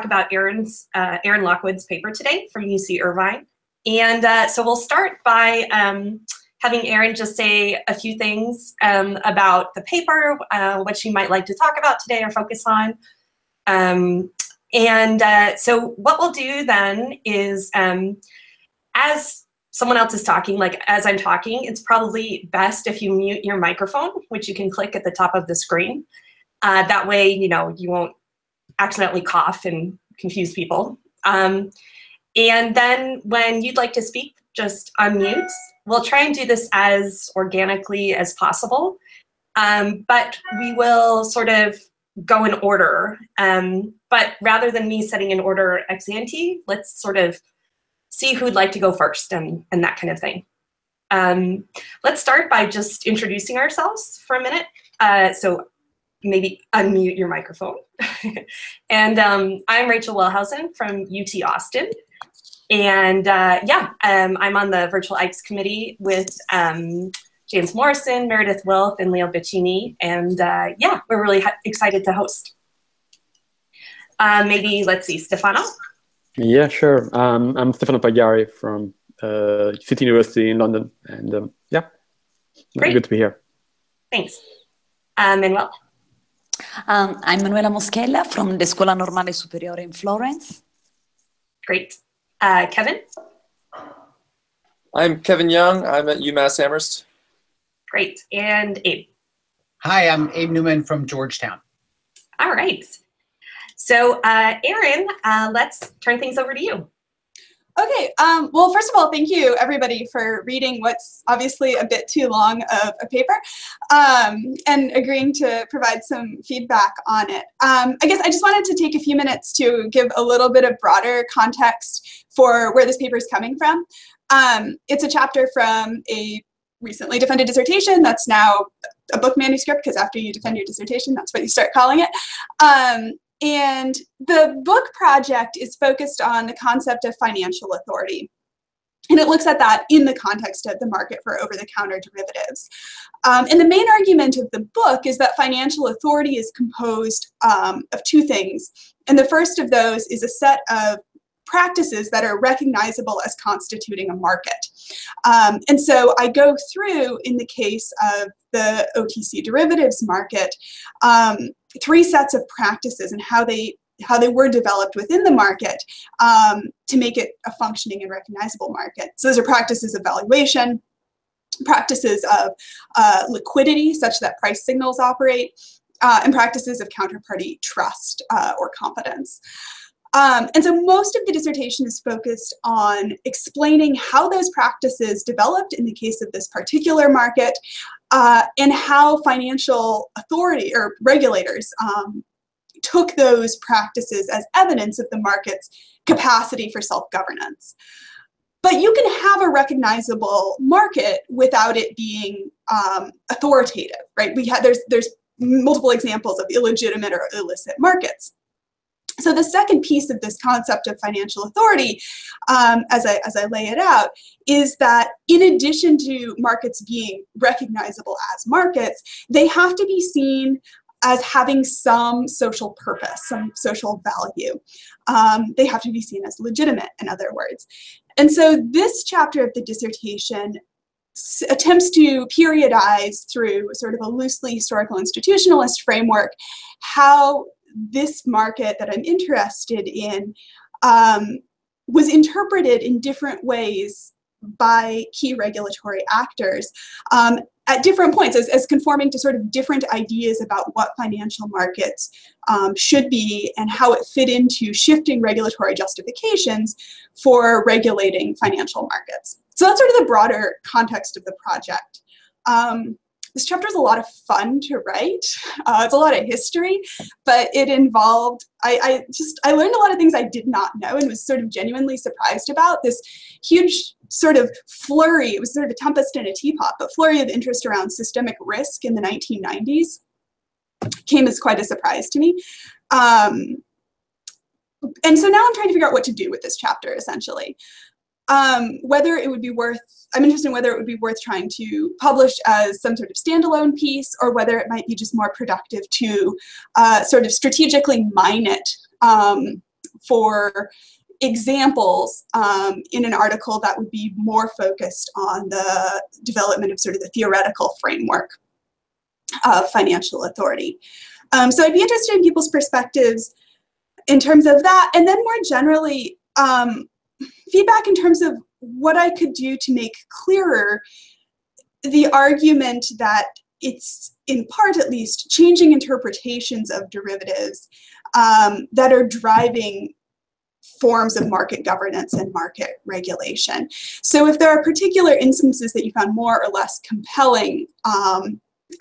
about Erin Lockwood's paper today from UC Irvine. And so we'll start by having Erin just say a few things about the paper, what she might like to talk about today or focus on. So what we'll do then is, as someone else is talking, like as I'm talking, it's probably best if you mute your microphone, which you can click at the top of the screen. That way, you won't accidentally cough and confuse people. And then when you'd like to speak, just unmute. We'll try and do this as organically as possible, but we will sort of go in order. But rather than me setting an order ex ante, let's sort of see who'd like to go first and that kind of thing. Let's start by just introducing ourselves for a minute. So maybe unmute your microphone. And I'm Rachel Wellhausen from UT Austin. And I'm on the Virtual IPES committee with James Morrison, Meredith Wilf, and Leo Biccini. And we're really excited to host. Maybe, let's see, Stefano? Yeah, sure. I'm Stefano Pagliari from City University in London. And Great. Good to be here. Thanks. Manuela? I'm Manuela Moschella from the Scuola Normale Superiore in Florence. Great. Kevin? I'm Kevin Young. I'm at UMass Amherst. Great. And Abe? Hi, I'm Abe Newman from Georgetown. All right. So Erin, let's turn things over to you. Okay, well, first of all, thank you everybody for reading what's obviously a bit too long of a paper and agreeing to provide some feedback on it. I guess I just wanted to take a few minutes to give a little bit of broader context for where this paper is coming from. It's a chapter from a recently defended dissertation that's now a book manuscript, because after you defend your dissertation, that's what you start calling it. And the book project is focused on the concept of financial authority. And it looks at that in the context of the market for over-the-counter derivatives. And the main argument of the book is that financial authority is composed of two things. And the first of those is a set of practices that are recognizable as constituting a market. And so I go through, in the case of the OTC derivatives market, three sets of practices and how they were developed within the market to make it a functioning and recognizable market. So those are practices of valuation, practices of liquidity such that price signals operate, and practices of counterparty trust or confidence. And so most of the dissertation is focused on explaining how those practices developed in the case of this particular market, and how financial authority or regulators took those practices as evidence of the market's capacity for self-governance. But you can have a recognizable market without it being authoritative, right? There's multiple examples of illegitimate or illicit markets. So the second piece of this concept of financial authority, as I lay it out, is that in addition to markets being recognizable as markets, they have to be seen as having some social purpose, some social value. They have to be seen as legitimate, in other words. And so this chapter of the dissertation attempts to periodize through sort of a loosely historical institutionalist framework how this market that I'm interested in was interpreted in different ways by key regulatory actors at different points as conforming to sort of different ideas about what financial markets should be and how it fit into shifting regulatory justifications for regulating financial markets. So that's sort of the broader context of the project. This chapter is a lot of fun to write. It's a lot of history, but it involved, I learned a lot of things I did not know and was sort of genuinely surprised about. This huge sort of flurry, it was sort of a tempest in a teapot, but flurry of interest around systemic risk in the 1990s came as quite a surprise to me. And so now I'm trying to figure out what to do with this chapter, essentially. Whether it would be worth, I'm interested in whether it would be worth trying to publish as some sort of standalone piece, or whether it might be just more productive to sort of strategically mine it for examples in an article that would be more focused on the development of sort of the theoretical framework of financial authority. So I'd be interested in people's perspectives in terms of that, and then more generally, feedback in terms of what I could do to make clearer the argument that it's, in part at least, changing interpretations of derivatives that are driving forms of market governance and market regulation. So if there are particular instances that you found more or less compelling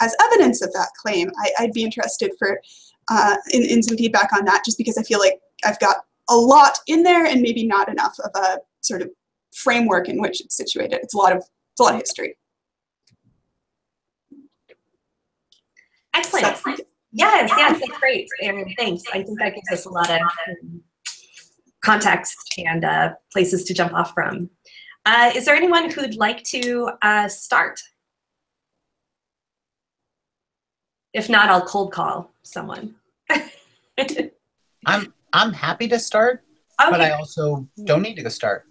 as evidence of that claim, I'd be interested in some feedback on that, just because I feel like I've got a lot in there and maybe not enough of a sort of framework in which it's situated. It's a lot of history. Excellent. Yes, that's great, Erin. Thanks. I think that gives us a lot of context and places to jump off from. Is there anyone who'd like to start? If not, I'll cold call someone. I'm happy to start, okay. But I also don't need to go start.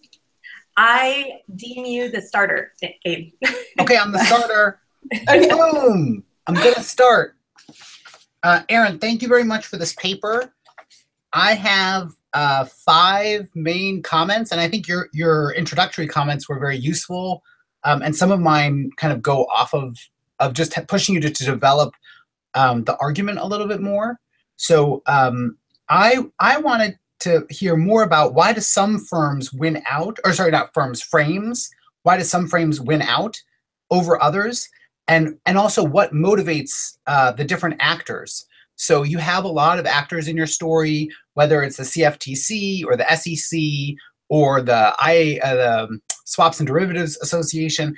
I deem you the starter, Abe. Okay, I'm the starter. Boom! I'm gonna start. Erin, thank you very much for this paper. I have 5 main comments, and I think your introductory comments were very useful, and some of mine kind of go off of just pushing you to develop the argument a little bit more. So I wanted to hear more about why do some firms win out, or sorry, not firms, frames. Why do some frames win out over others? And also what motivates the different actors. So you have a lot of actors in your story, whether it's the CFTC or the SEC or the Swaps and Derivatives Association.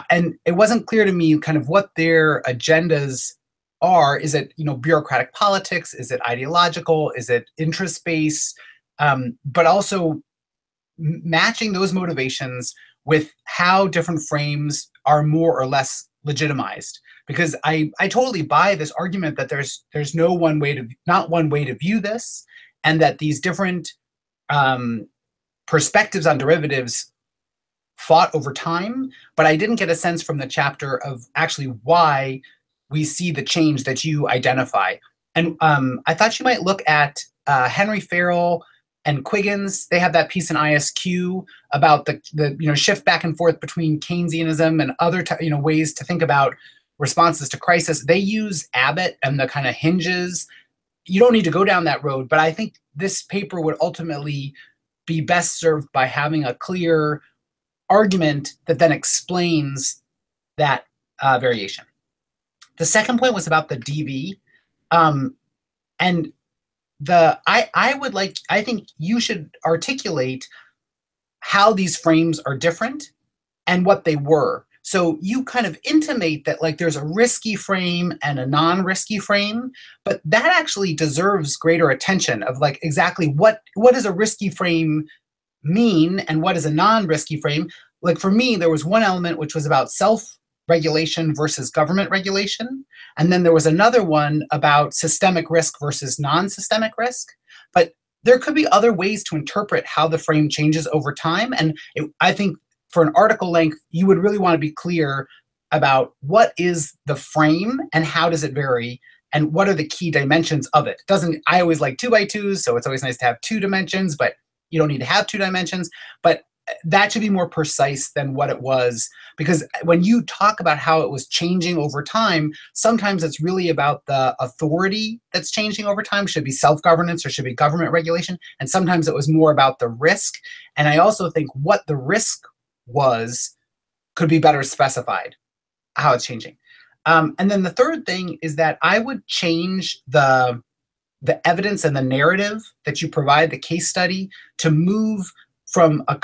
And it wasn't clear to me kind of what their agendas are. Is it, bureaucratic politics? Is it ideological? Is it interest-based? But also matching those motivations with how different frames are more or less legitimized. Because I totally buy this argument that there's not one way to view this, and that these different perspectives on derivatives fought over time, but I didn't get a sense from the chapter of actually why we see the change that you identify. And I thought you might look at Henry Farrell and Quiggins. They have that piece in ISQ about the shift back and forth between Keynesianism and other ways to think about responses to crisis. They use Abbott and the kind of hinges. You don't need to go down that road, but I think this paper would ultimately be best served by having a clear argument that then explains that variation. The second point was about the DV, and I think you should articulate how these frames are different and what they were. So you kind of intimate that there's a risky frame and a non-risky frame, but that actually deserves greater attention of exactly what does a risky frame mean and what is a non-risky frame. For me, there was one element which was about self-regulation versus government regulation. And then there was another one about systemic risk versus non-systemic risk. But there could be other ways to interpret how the frame changes over time. And I think for an article length, you would really want to be clear about what is the frame and how does it vary and what are the key dimensions of it. I always like 2x2s, so it's always nice to have 2 dimensions, but you don't need to have 2 dimensions. But that should be more precise than what it was, because when you talk about how it was changing over time, sometimes it's really about the authority that's changing over time. Should it be self-governance or should it be government regulation? And sometimes it was more about the risk. And I also think what the risk was could be better specified, how it's changing. And then the third thing is that I would change the evidence and the narrative that you provide, the case study, to move from a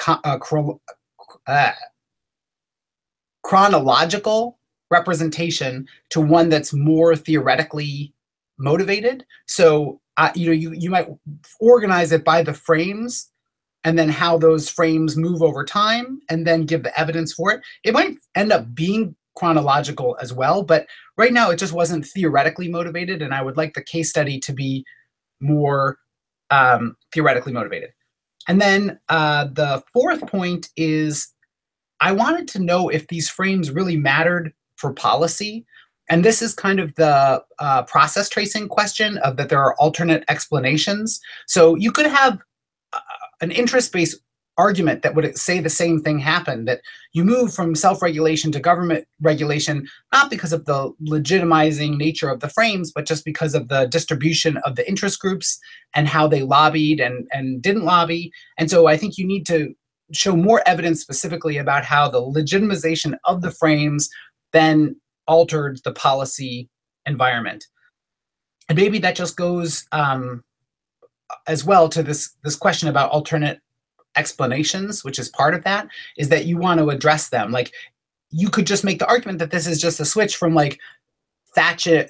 chronological representation to one that's more theoretically motivated. So you might organize it by the frames and then how those frames move over time and then give the evidence for it. It might end up being chronological as well, but right now it just wasn't theoretically motivated, and I would like the case study to be more theoretically motivated. And then the fourth point is I wanted to know if these frames really mattered for policy. And this is kind of the process tracing question of that there are alternate explanations. So you could have an interest-based argument that would say the same thing happened, that you move from self-regulation to government regulation, not because of the legitimizing nature of the frames, but just because of the distribution of the interest groups and how they lobbied and didn't lobby. And so I think you need to show more evidence specifically about how the legitimization of the frames then altered the policy environment. And maybe that just goes as well to this question about alternate explanations, which is part of that, is that you want to address them. Like, you could just make the argument that this is just a switch from like Thatcher,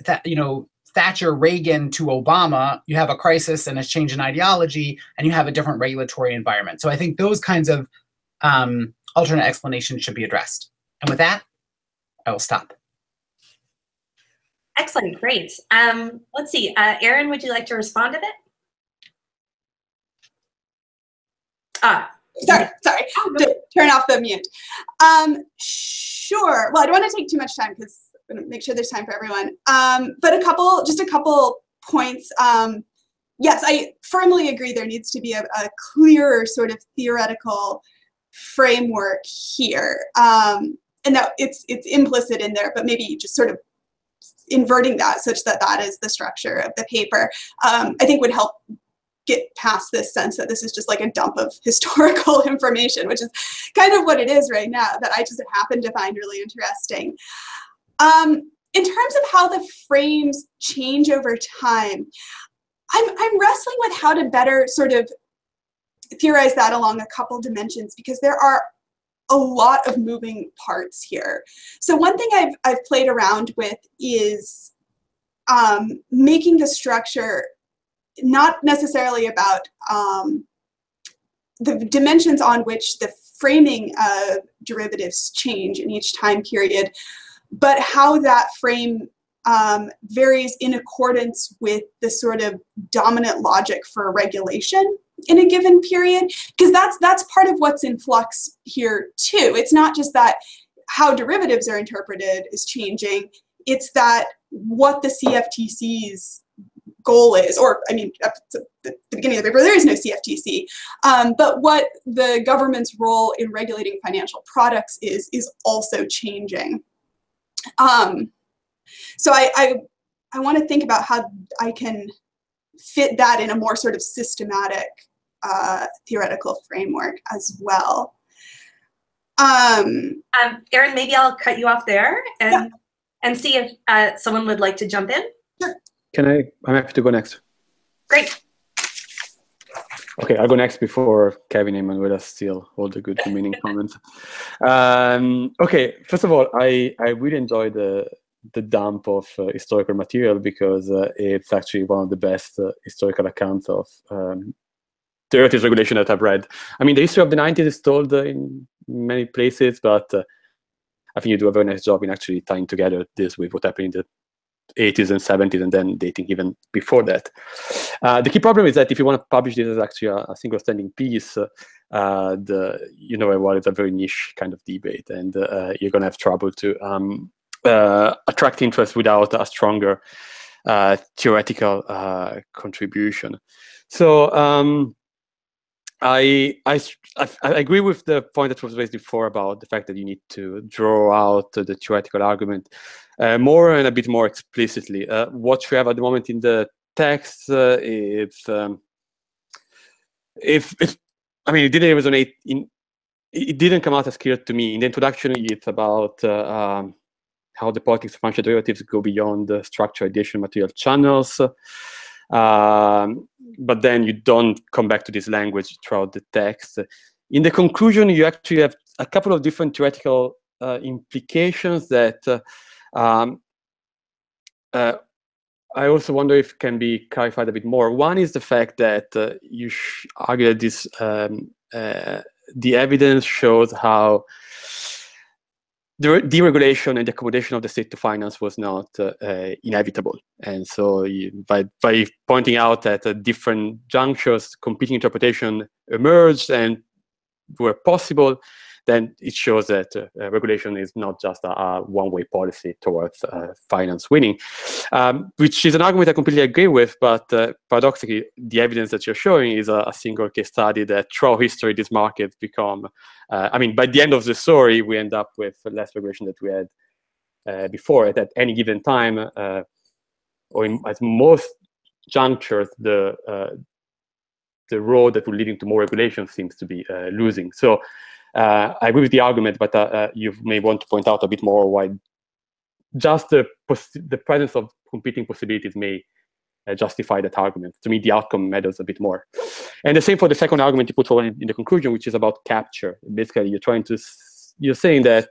Reagan to Obama. You have a crisis and a change in ideology, and you have a different regulatory environment. So I think those kinds of alternate explanations should be addressed. And with that, I will stop. Excellent, great. Let's see, Erin, would you like to respond to that? Sorry, to turn off the mute. Sure. Well, I don't want to take too much time because I'm going to make sure there's time for everyone. But just a couple points. Yes, I firmly agree there needs to be a clearer sort of theoretical framework here. And that it's implicit in there, but maybe just sort of inverting that such that that is the structure of the paper, I think would help get past this sense that this is just like a dump of historical information, which is kind of what it is right now, that I just happen to find really interesting. In terms of how the frames change over time, I'm wrestling with how to better sort of theorize that along a couple dimensions, because there are a lot of moving parts here. So one thing I've played around with is making the structure not necessarily about the dimensions on which the framing of derivatives change in each time period, but how that frame varies in accordance with the sort of dominant logic for regulation in a given period, because that's part of what's in flux here too. It's not just that how derivatives are interpreted is changing, it's that what the CFTC's goal is, or I mean, at the beginning of the paper, there is no CFTC, but what the government's role in regulating financial products is also changing. So I want to think about how I can fit that in a more sort of systematic theoretical framework as well. Erin, maybe I'll cut you off there and see if someone would like to jump in. Sure. I'm happy to go next. Great. Okay, I'll go next before Kevin and Manuela steal all the good remaining comments. Okay, first of all, I really enjoyed the dump of historical material, because it's actually one of the best historical accounts of derivatives regulation that I've read. I mean, the history of the 90s is told in many places, but I think you do a very nice job in actually tying together this with what happened in the 80s and 70s, and then dating even before that. The key problem is that if you want to publish this as actually a single standing piece, well, it's a very niche kind of debate, and you're going to have trouble to attract interest without a stronger theoretical contribution. So I agree with the point that was raised before about the fact that you need to draw out the theoretical argument more and a bit more explicitly. What you have at the moment in the text, I mean, it didn't resonate it didn't come out as clear to me. In the introduction, it's about how the politics of financial derivatives go beyond the structured addition material channels. But then you don't come back to this language throughout the text. In the conclusion, you actually have a couple of different theoretical implications that I also wonder if can be clarified a bit more. One is the fact that you argue that this, the evidence shows how the deregulation and the accommodation of the state to finance was not inevitable. And so by pointing out that at different junctures, competing interpretation emerged and were possible, then it shows that regulation is not just a one-way policy towards finance winning, which is an argument I completely agree with, but paradoxically, the evidence that you're showing is a single case study that throughout history, these markets become, I mean, by the end of the story, we end up with less regulation that we had before. At any given time, or at most junctures, the road that will lead into more regulation seems to be losing. So I agree with the argument, but you may want to point out a bit more why just the presence of competing possibilities may justify that argument. To me, the outcome matters a bit more. And the same for the second argument you put forward in the conclusion, which is about capture. Basically, you're saying that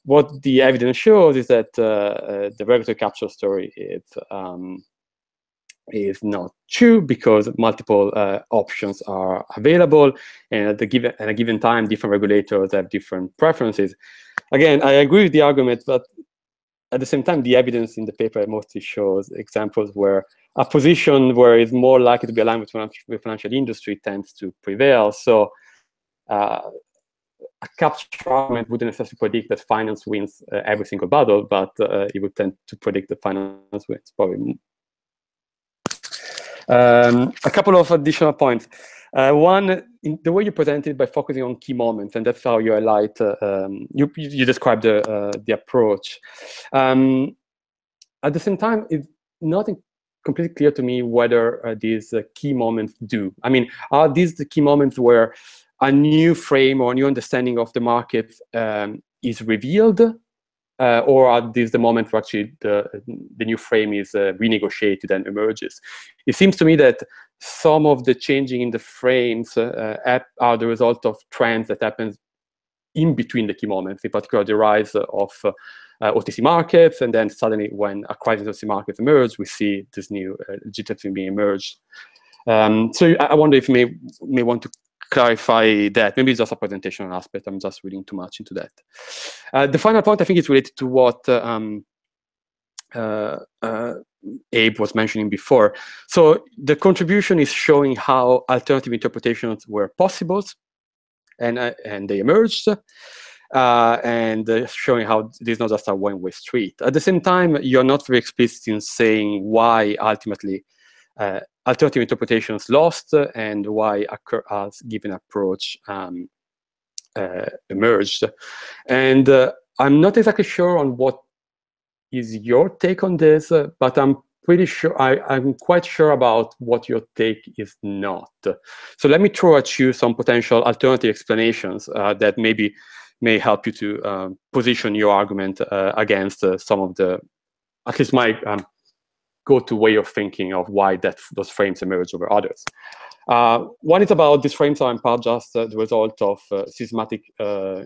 what the evidence shows is that the regulatory capture story is not true because multiple options are available, and at a given time, different regulators have different preferences. Again, I agree with the argument, but at the same time, the evidence in the paper mostly shows examples where a position where it's more likely to be aligned with financial industry tends to prevail. So a capture argument wouldn't necessarily predict that finance wins every single battle, but it would tend to predict that finance wins probably. A couple of additional points. One, in the way you presented by focusing on key moments, and that's how you highlight, you described the approach. At the same time, it's not completely clear to me whether these key moments do. I mean, are these the key moments where a new frame or a new understanding of the market is revealed? Or are these the moment where actually the new frame is renegotiated and emerges? It seems to me that some of the changing in the frames are the result of trends that happen in between the key moments, in particular the rise of OTC markets, and then suddenly when a crisis of OTC markets emerges, we see this new legitimacy being emerged. So I wonder if you may want to clarify that. Maybe it's just a presentational aspect. I'm just reading too much into that. The final point, I think, is related to what Abe was mentioning before. So the contribution is showing how alternative interpretations were possible, and they emerged, and showing how this is not just a one-way street. At the same time, you're not very explicit in saying why ultimately alternative interpretations lost and why a given approach emerged. And I'm not exactly sure on what is your take on this, but I'm pretty sure, I'm quite sure about what your take is not. So let me throw at you some potential alternative explanations that maybe may help you to position your argument against some of the, at least my go-to way of thinking of why those frames emerge over others. One is about these frames are in part just the result of systematic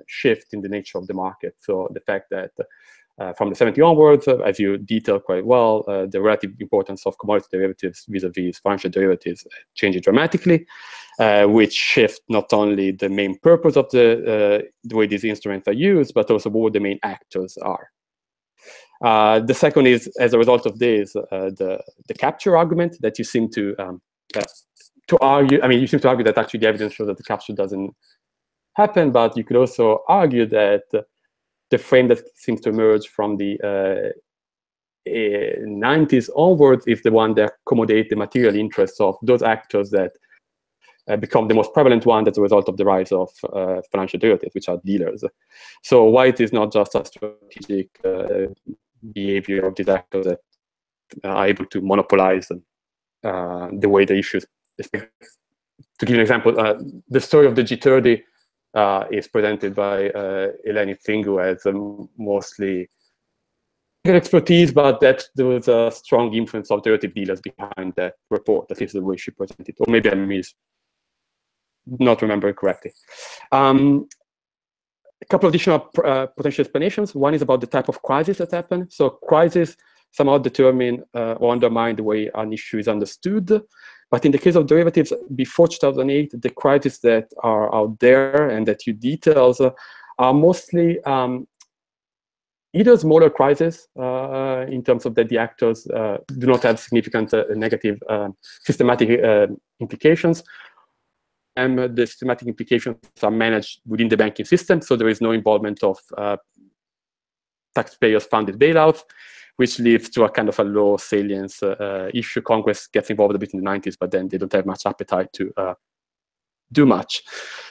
shift in the nature of the market. So the fact that from the 70s onwards, as you detail quite well, the relative importance of commodity derivatives vis-a-vis financial derivatives changes dramatically, which shift not only the main purpose of the way these instruments are used, but also what the main actors are. The second is, as a result of this, the capture argument that you seem to argue. I mean, you seem to argue that actually the evidence shows that the capture doesn't happen, but you could also argue that the frame that seems to emerge from the 90s onwards is the one that accommodates the material interests of those actors that become the most prevalent one as a result of the rise of financial derivatives, which are dealers. So why it is not just a strategic behavior of these actors that are able to monopolize the way the issues. To give you an example, the story of the G30 is presented by Eleni Thingu as mostly expertise, but that there was a strong influence of derivative dealers behind that report. That is the way she presented it, or maybe I not remember it correctly. A couple of additional potential explanations. One is about the type of crisis that happened. So crises somehow determine or undermine the way an issue is understood. But in the case of derivatives, before 2008, the crises that are out there and that you details are mostly either smaller crises in terms of that the actors do not have significant negative systematic implications, and the systematic implications are managed within the banking system, so there is no involvement of taxpayers-funded bailouts, which leads to a kind of a low salience issue. Congress gets involved a bit in the 90s, but then they don't have much appetite to do much.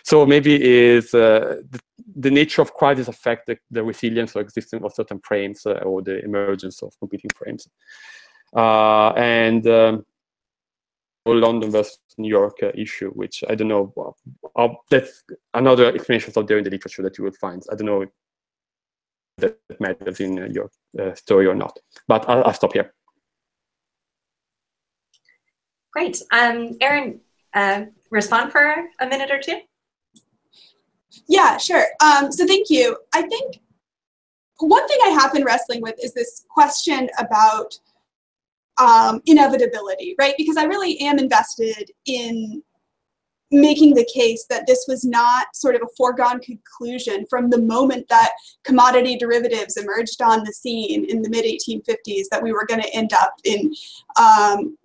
So maybe is the nature of crisis affect the resilience or existence of certain frames or the emergence of competing frames. London versus New York issue, which I don't know. That's another explanation out there in the literature that you will find. I don't know if that matters in your story or not, but I'll stop here. Great. Erin, respond for a minute or two? Yeah, sure. So thank you. I think one thing I have been wrestling with is this question about inevitability, right? Because I really am invested in making the case that this was not sort of a foregone conclusion from the moment that commodity derivatives emerged on the scene in the mid-1850s, that we were going to end up in,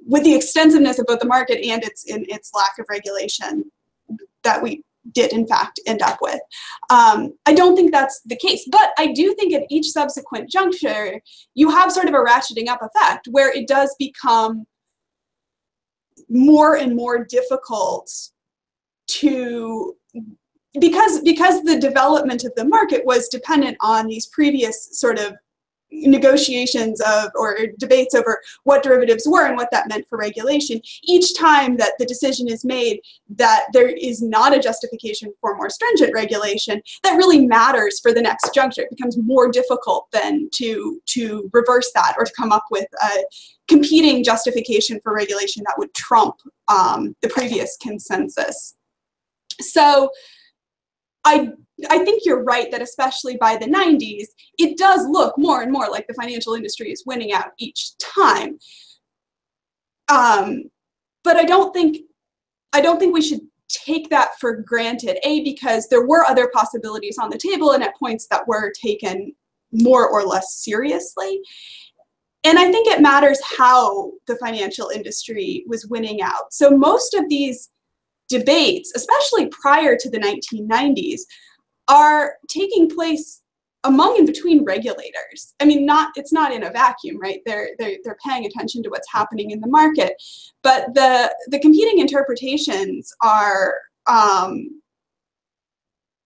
with the extensiveness of both the market and its lack of regulation, that we did in fact end up with. I don't think that's the case, but I do think at each subsequent juncture, you have sort of a ratcheting up effect where it does become more and more difficult to, because the development of the market was dependent on these previous sort of negotiations of or debates over what derivatives were and what that meant for regulation. Each time that the decision is made that there is not a justification for more stringent regulation, that really matters for the next juncture. It becomes more difficult then to reverse that or to come up with a competing justification for regulation that would trump the previous consensus. So I think you're right that especially by the 90s, it does look more and more like the financial industry is winning out each time. But I don't think we should take that for granted, A, because there were other possibilities on the table and at points that were taken more or less seriously. And I think it matters how the financial industry was winning out. So most of these debates, especially prior to the 1990s, are taking place among and between regulators. I mean, it's not in a vacuum, right? They're paying attention to what's happening in the market, but the competing interpretations are,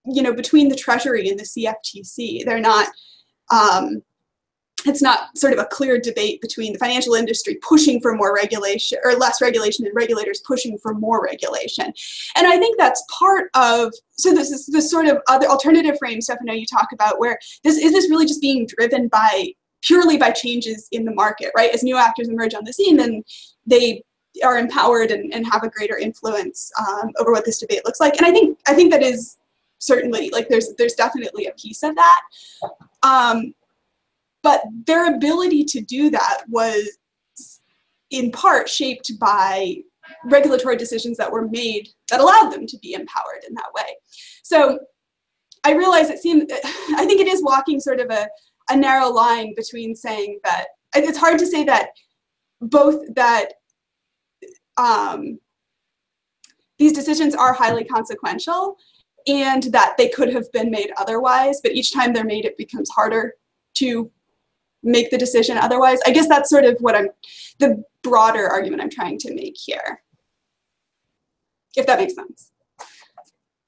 you know, between the Treasury and the CFTC. They're not. It's not sort of a clear debate between the financial industry pushing for more regulation or less regulation and regulators pushing for more regulation. And I think that's part of, so this is this sort of other alternative frame, Stefano, you talk about, where is this really just being driven purely by changes in the market, right? As new actors emerge on the scene, then they are empowered and have a greater influence over what this debate looks like. And I think that is certainly, like, there's definitely a piece of that. But their ability to do that was in part shaped by regulatory decisions that were made that allowed them to be empowered in that way. So I realize I think it is walking sort of a narrow line between saying that, it's hard to say that these decisions are highly consequential and that they could have been made otherwise, but each time they're made, it becomes harder to make the decision otherwise. I guess that's sort of the broader argument I'm trying to make here, if that makes sense.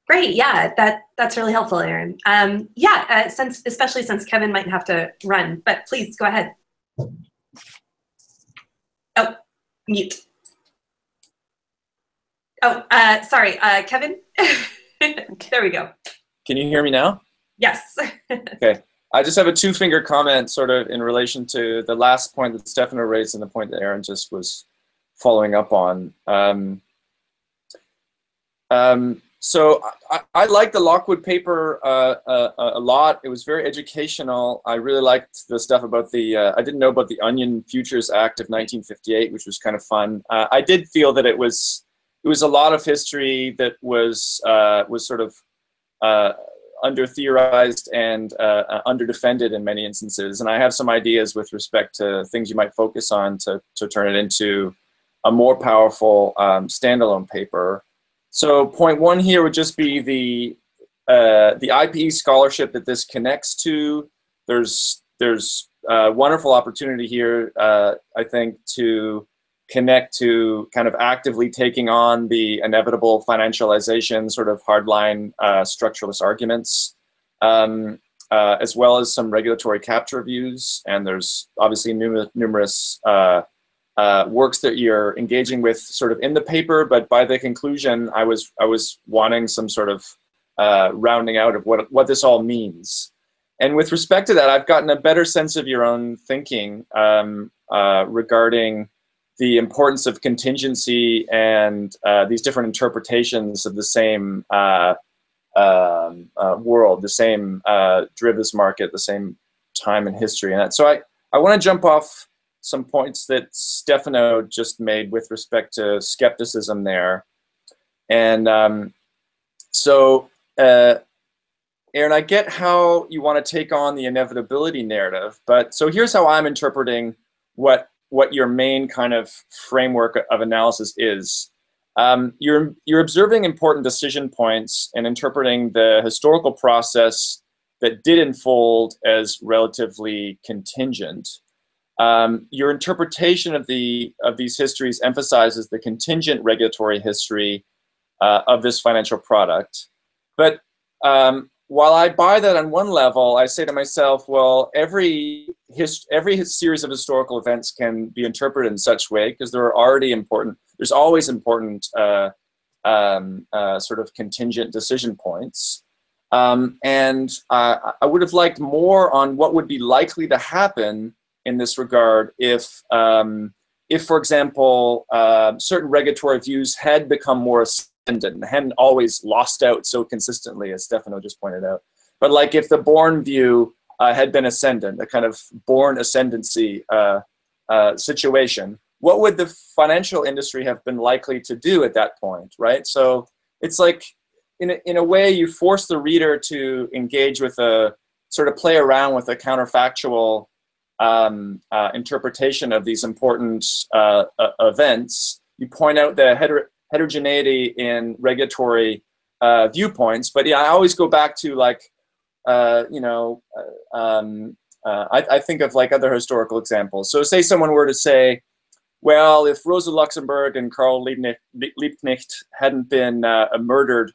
Great, yeah, that's really helpful, Erin. Especially since Kevin might have to run, but please go ahead. Oh, mute. Oh, sorry, Kevin. There we go. Can you hear me now? Yes. Okay. I just have a two-finger comment sort of in relation to the last point that Stefano raised and the point that Erin just was following up on. So I liked the Lockwood paper a lot. It was very educational. I really liked the stuff about I didn't know about the Onion Futures Act of 1958, which was kind of fun. I did feel that it was a lot of history that was sort of under-theorized and under-defended in many instances. And I have some ideas with respect to things you might focus on to turn it into a more powerful standalone paper. So point one here would just be the IPES scholarship that this connects to. There's wonderful opportunity here, I think, to connect to kind of actively taking on the inevitable financialization, sort of hardline structuralist arguments, as well as some regulatory capture views. And there's obviously numerous works that you're engaging with sort of in the paper, but by the conclusion, I was wanting some sort of rounding out of what this all means. And with respect to that, I've gotten a better sense of your own thinking regarding the importance of contingency and these different interpretations of the same world, the same derivatives market, the same time in history. And so I want to jump off some points that Stefano just made with respect to skepticism there. And Erin, I get how you want to take on the inevitability narrative, but so here's how I'm interpreting what your main kind of framework of analysis is. You're observing important decision points and interpreting the historical process that did unfold as relatively contingent. Your interpretation of these histories emphasizes the contingent regulatory history of this financial product. But while I buy that on one level, I say to myself, well, every series of historical events can be interpreted in such way because there's always important sort of contingent decision points. And I would have liked more on what would be likely to happen in this regard if for example, certain regulatory views had become more ascendant and hadn't always lost out so consistently, as Stefano just pointed out. But like if the Born view had been ascendant, a kind of Born ascendancy situation, what would the financial industry have been likely to do at that point, right? So it's like, in a way, you force the reader to engage with sort of play around with a counterfactual interpretation of these important events. You point out the heterogeneity in regulatory viewpoints, but yeah, I always go back to like, I think of like other historical examples. So say someone were to say, well, if Rosa Luxemburg and Karl Liebknecht hadn't been murdered,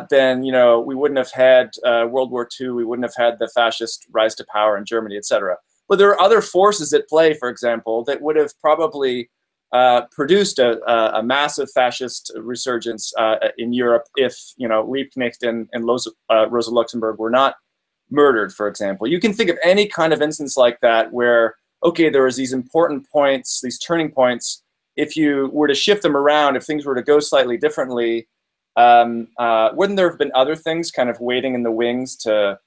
then we wouldn't have had World War II, we wouldn't have had the fascist rise to power in Germany, etc. But there are other forces at play, for example, that would have probably produced a massive fascist resurgence in Europe if Liebknecht and Rosa Luxemburg were not murdered, for example. You can think of any kind of instance like that where, okay, there was these important points, these turning points. If you were to shift them around, if things were to go slightly differently, wouldn't there have been other things kind of waiting in the wings to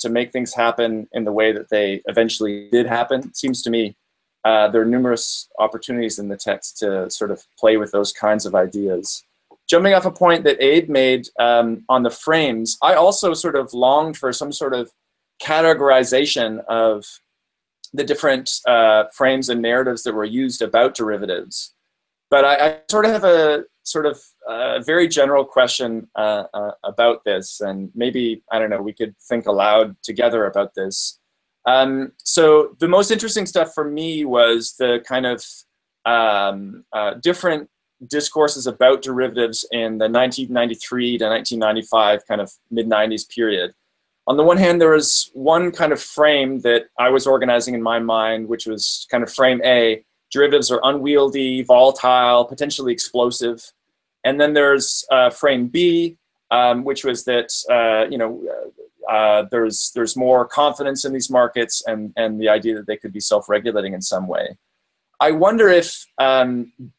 make things happen in the way that they eventually did happen? It seems to me there are numerous opportunities in the text to sort of play with those kinds of ideas. Jumping off a point that Abe made on the frames, I also sort of longed for some sort of categorization of the different frames and narratives that were used about derivatives. But I sort of have a very general question about this, and maybe, I don't know, we could think aloud together about this. So the most interesting stuff for me was the kind of different discourses about derivatives in the 1993 to 1995 kind of mid-90s period. On the one hand, there was one kind of frame that I was organizing in my mind, which was kind of frame A. Derivatives are unwieldy, volatile, potentially explosive. And then there's frame B, which was that there's more confidence in these markets and the idea that they could be self-regulating in some way. I wonder if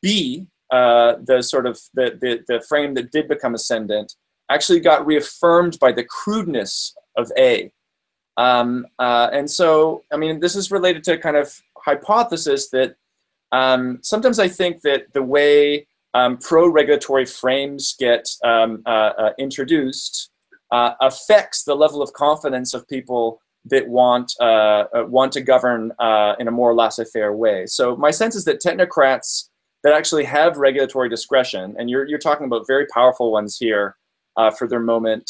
B, the frame that did become ascendant, actually got reaffirmed by the crudeness of A. And so, I mean, this is related to kind of hypothesis that sometimes I think that the way pro-regulatory frames get introduced affects the level of confidence of people that want to govern in a more laissez-faire way. So my sense is that technocrats that actually have regulatory discretion, and you're talking about very powerful ones here for their moment.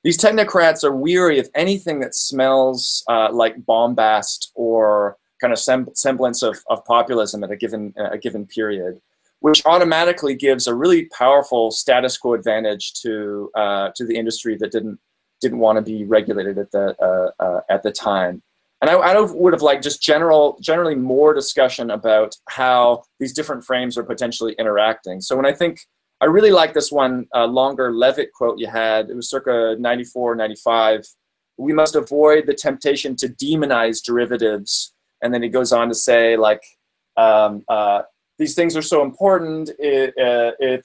These technocrats are weary of anything that smells like bombast or kind of semblance of populism at a given period, which automatically gives a really powerful status quo advantage to the industry that didn't want to be regulated at the time. And I would have liked just generally more discussion about how these different frames are potentially interacting. So I really like this one longer Levitt quote you had. It was circa 94, 95. We must avoid the temptation to demonize derivatives. And then he goes on to say, like, these things are so important. If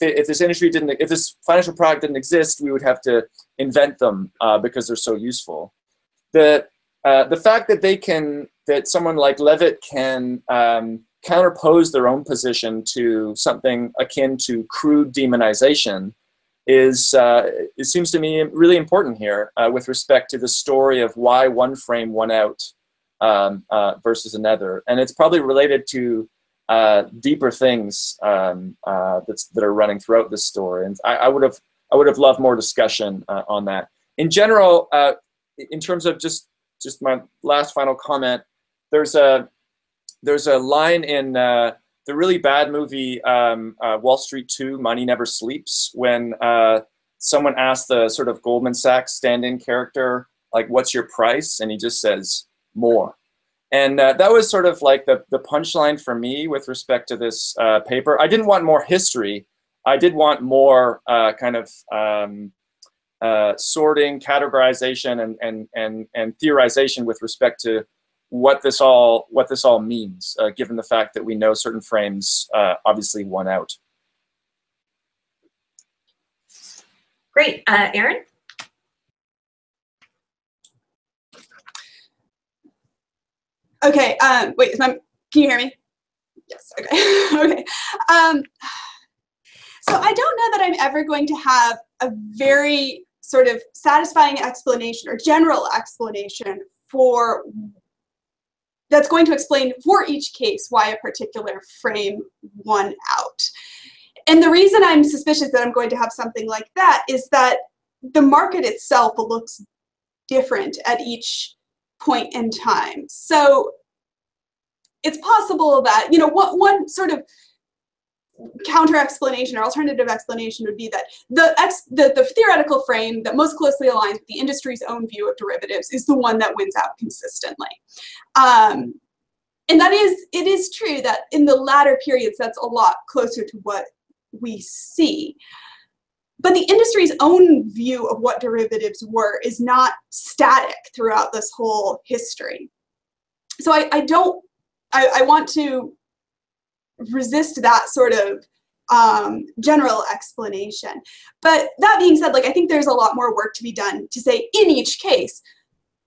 this financial product didn't exist, we would have to invent them because they're so useful. The fact that someone like Levitt can counterpose their own position to something akin to crude demonization it seems to me really important here with respect to the story of why one frame won out versus another. And it's probably related to deeper things that are running throughout this story. And I would have loved more discussion on that. In general, in terms of just my last final comment, there's a line in the really bad movie Wall Street 2, Money Never Sleeps, when someone asks the sort of Goldman Sachs stand-in character, like, what's your price? And he just says, more. And that was sort of like the punchline for me with respect to this paper. I didn't want more history. I did want more kind of sorting, categorization, and theorization with respect to what this all means, given the fact that we know certain frames obviously won out. Great, Erin. Okay, wait, can you hear me? Yes, okay, okay. So I don't know that I'm ever going to have a very sort of satisfying explanation or general explanation that's going to explain for each case why a particular frame won out. And the reason I'm suspicious that I'm going to have something like that is that the market itself looks different at each point in time. So it's possible that, you know, one sort of counter explanation or alternative explanation would be that the theoretical frame that most closely aligns with the industry's own view of derivatives is the one that wins out consistently. And it is true that in the latter periods, that's a lot closer to what we see. But the industry's own view of what derivatives were is not static throughout this whole history. So I want to resist that sort of general explanation. But that being said, like, I think there's a lot more work to be done to say in each case,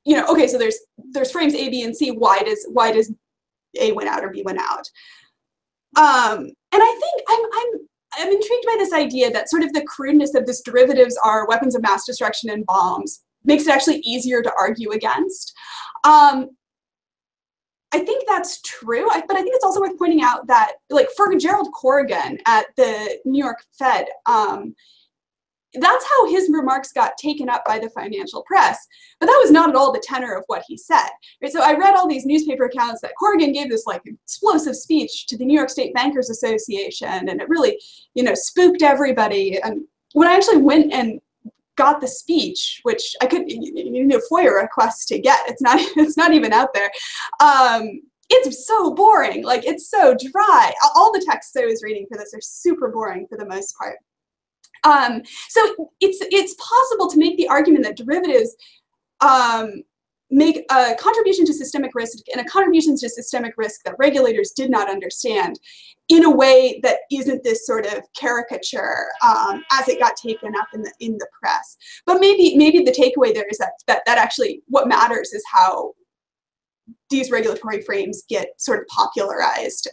you know, okay, so there's frames A, B, and C. Why does A win out or B win out? And I think I'm intrigued by this idea that sort of the crudeness of this derivatives are weapons of mass destruction and bombs makes it actually easier to argue against. I think that's true, but I think it's also worth pointing out that, like, for Gerald Corrigan at the New York Fed, that's how his remarks got taken up by the financial press. But that was not at all the tenor of what he said. Right? So I read all these newspaper accounts that Corrigan gave this like explosive speech to the New York State Bankers Association, and it really, you know, spooked everybody. And when I actually went and got the speech, which I could, you know, FOIA requests to get, it's not even out there. It's so boring, like, it's so dry. All the texts I was reading for this are super boring for the most part. So it's possible to make the argument that derivatives make a contribution to systemic risk and a contribution to systemic risk that regulators did not understand in a way that isn't this sort of caricature as it got taken up in the press. But maybe the takeaway there is that actually what matters is how these regulatory frames get sort of popularized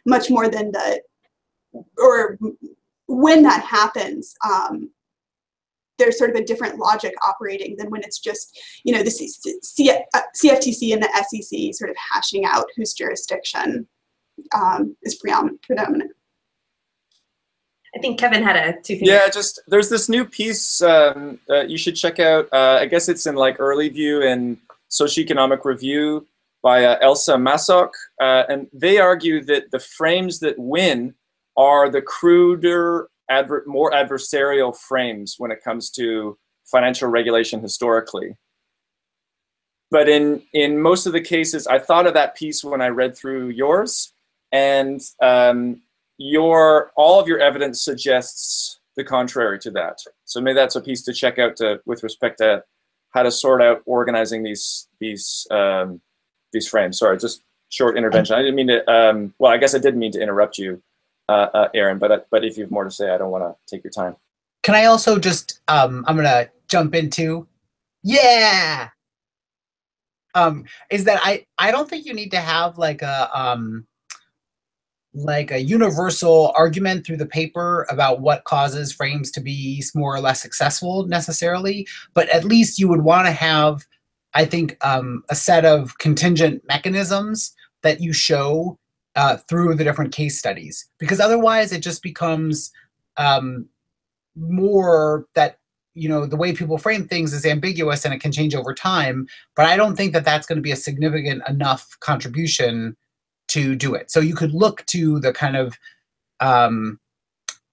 much more than or when that happens there's sort of a different logic operating than when it's just, you know, the CFTC and the SEC sort of hashing out whose jurisdiction is predominant. I think Kevin had two things. Yeah, just there's this new piece you should check out. I guess it's in like early view and socioeconomic review by Elsa Masok, and they argue that the frames that win are the cruder, more adversarial frames when it comes to financial regulation historically. But in most of the cases, I thought of that piece when I read through yours, and all of your evidence suggests the contrary to that. So maybe that's a piece to check out with respect to how to sort out organizing these frames. Sorry, just short intervention. I didn't mean to. Well, I guess I didn't mean to interrupt you, Erin. But if you have more to say, I don't want to take your time. Can I also just? I'm gonna jump into. Yeah. Is that I don't think you need to have like a universal argument through the paper about what causes frames to be more or less successful necessarily, but at least you would want to have, I think, a set of contingent mechanisms that you show through the different case studies, because otherwise it just becomes more that, you know, the way people frame things is ambiguous and it can change over time, but I don't think that that's going to be a significant enough contribution to do it. So you could look to the kind of,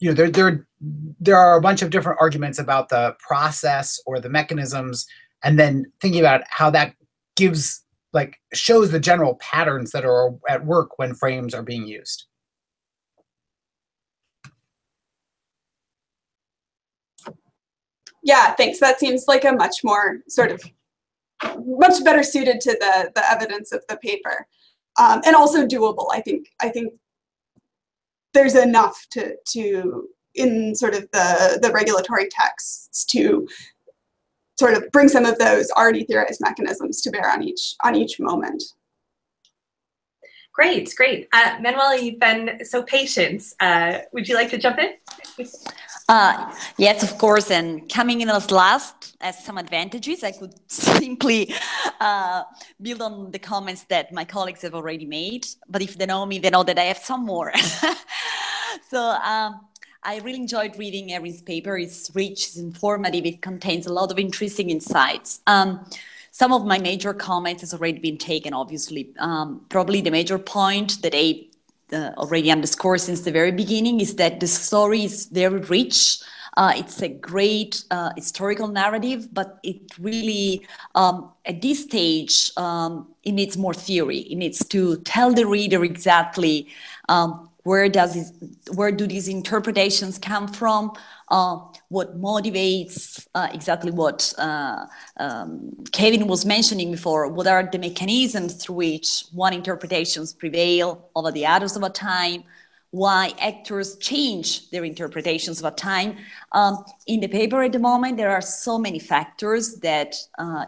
you know, there are a bunch of different arguments about the process or the mechanisms, and then thinking about how that gives, like, shows the general patterns that are at work when frames are being used. Yeah, thanks. That seems like a much more sort of much better suited to the evidence of the paper, and also doable. I think there's enough to in sort of the regulatory texts to sort of bring some of those already theorized mechanisms to bear on each moment. Great. Manuela, you've been so patient. Would you like to jump in? Yes, of course. And coming in as last has some advantages. I could simply build on the comments that my colleagues have already made. But if they know me, they know that I have some more. So I really enjoyed reading Erin's paper. It's rich, it's informative, it contains a lot of interesting insights. Some of my major comments has already been taken, obviously. Probably the major point that I already underscored since the very beginning is that the story is very rich. It's a great historical narrative, but it really, at this stage, it needs more theory. It needs to tell the reader exactly where do these interpretations come from, what motivates, exactly what Kevin was mentioning before, what are the mechanisms through which one interpretations prevail over the others over time, why actors change their interpretations over time. In the paper at the moment, there are so many factors that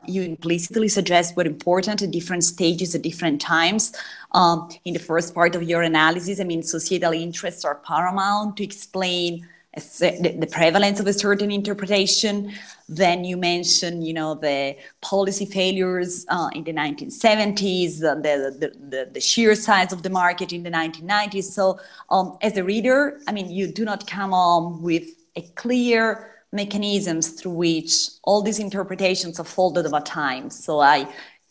you implicitly suggest were important at different stages at different times. In the first part of your analysis, I mean, societal interests are paramount to explain the prevalence of a certain interpretation. Then you mention, you know, the policy failures in the 1970s, the sheer size of the market in the 1990s. So as a reader, I mean, you do not come on with a clear mechanisms through which all these interpretations are folded over time. So I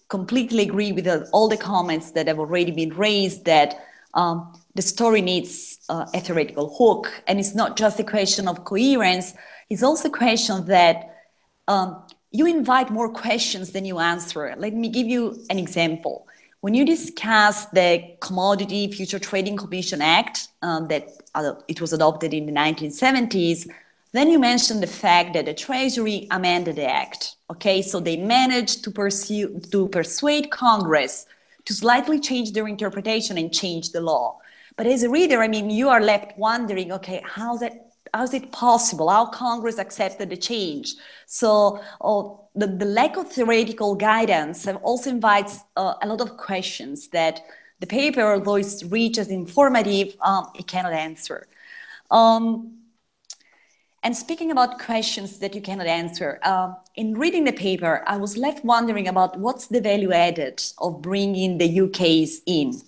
completely agree with all the comments that have already been raised that the story needs a theoretical hook. And it's not just a question of coherence, it's also a question that you invite more questions than you answer. Let me give you an example. When you discuss the Commodity Future Trading Commission Act, that it was adopted in the 1970s, then you mentioned the fact that the Treasury amended the act. Okay, so they managed to persuade Congress to slightly change their interpretation and change the law. But as a reader, I mean, you are left wondering, okay, how is it possible? How Congress accepted the change? So the lack of theoretical guidance also invites a lot of questions that the paper, although it's rich as informative, it cannot answer. And speaking about questions that you cannot answer, in reading the paper, I was left wondering about what's the value added of bringing the UKs in.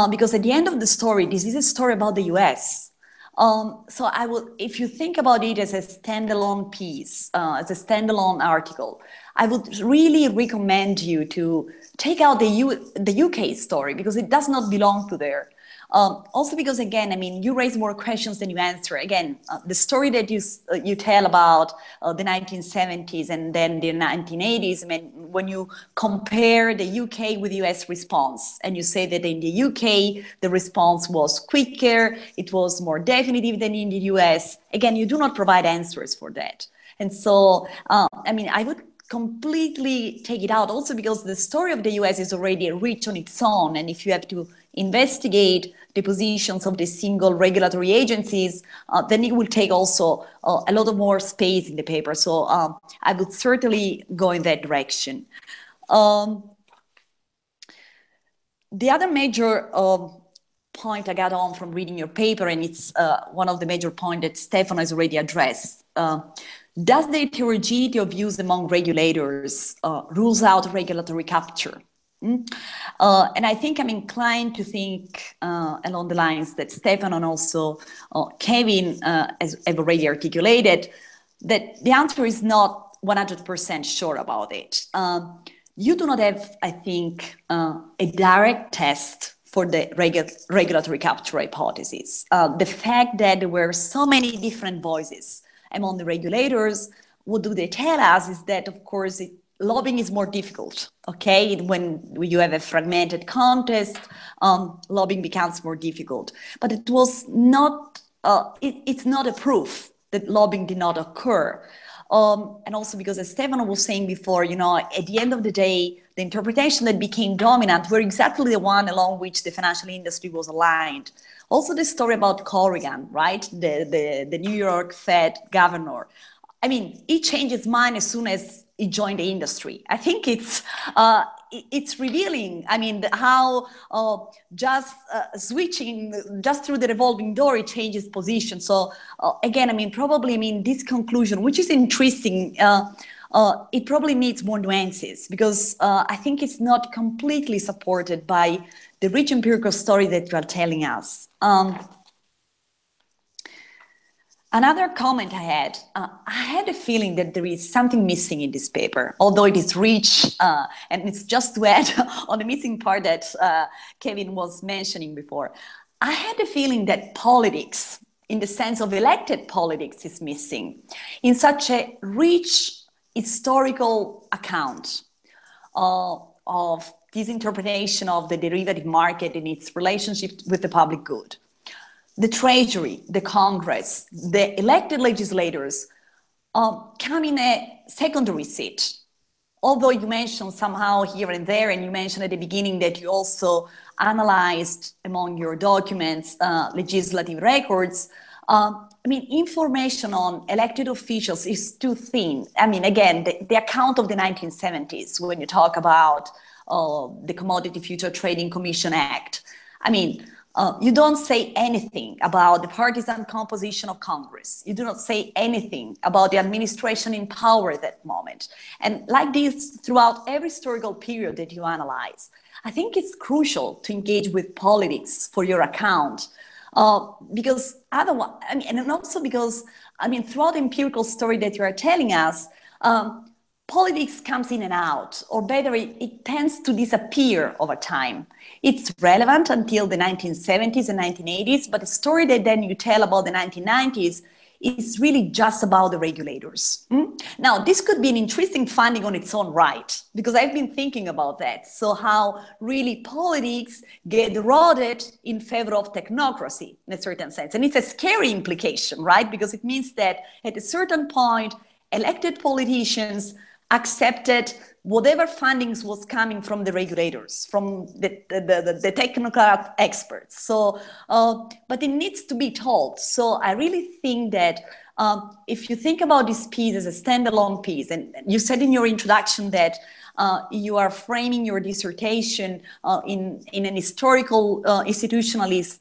Because at the end of the story, this is a story about the US. So I will, if you think about it as a standalone piece, as a standalone article, I would really recommend you to take out the UK story because it does not belong to there. Also because, again, I mean, you raise more questions than you answer. Again, the story that you tell about the 1970s and then the 1980s, I mean, when you compare the UK with the US response, and you say that in the UK, the response was quicker, it was more definitive than in the US, again, you do not provide answers for that. And so, I mean, I would completely take it out also because the story of the US is already rich on its own, and if you have to investigate the positions of the single regulatory agencies, then it will take also a lot of more space in the paper. So I would certainly go in that direction. The other major point I got on from reading your paper, and it's one of the major points that Stefano has already addressed, does the heterogeneity of views among regulators rules out regulatory capture? And I think I'm inclined to think along the lines that Stefano and also Kevin have already articulated, that the answer is not 100% sure about it. You do not have, I think, a direct test for the regulatory capture hypothesis. The fact that there were so many different voices among the regulators, what do they tell us is that, of course, lobbying is more difficult, okay? When you have a fragmented contest, lobbying becomes more difficult. But it was not, it's not a proof that lobbying did not occur. And also because, as Stefano was saying before, you know, at the end of the day, the interpretation that became dominant were exactly the one along which the financial industry was aligned. Also the story about Corrigan, right? The New York Fed governor. I mean, he changed his mind as soon as he joined the industry. I think it's revealing, I mean, how just switching just through the revolving door, it changes position. So again, I mean, probably, I mean, this conclusion, which is interesting, it probably needs more nuances because I think it's not completely supported by the rich empirical story that you are telling us. Another comment I had a feeling that there is something missing in this paper, although it is rich, and it's just to add on the missing part that Kevin was mentioning before. I had a feeling that politics, in the sense of elected politics, is missing in such a rich historical account of this interpretation of the derivative market and its relationship with the public good. The Treasury, the Congress, the elected legislators come in a secondary seat. Although you mentioned somehow here and there, and you mentioned at the beginning that you also analyzed among your documents legislative records, I mean, information on elected officials is too thin. I mean, again, the account of the 1970s, when you talk about the Commodity Future Trading Commission Act, I mean, you don't say anything about the partisan composition of Congress. You do not say anything about the administration in power at that moment. And like this, throughout every historical period that you analyze, I think it's crucial to engage with politics for your account. Because otherwise, I mean, and also because, I mean, throughout the empirical story that you are telling us, politics comes in and out, or better, it tends to disappear over time. It's relevant until the 1970s and 1980s, but the story that then you tell about the 1990s is really just about the regulators. Now, this could be an interesting finding on its own right, because I've been thinking about that. So how really politics get eroded in favor of technocracy in a certain sense. And it's a scary implication, right? Because it means that at a certain point, elected politicians accepted whatever fundings was coming from the regulators, from the technical experts. So, but it needs to be told. So I really think that if you think about this piece as a standalone piece, and you said in your introduction that you are framing your dissertation in an historical institutionalist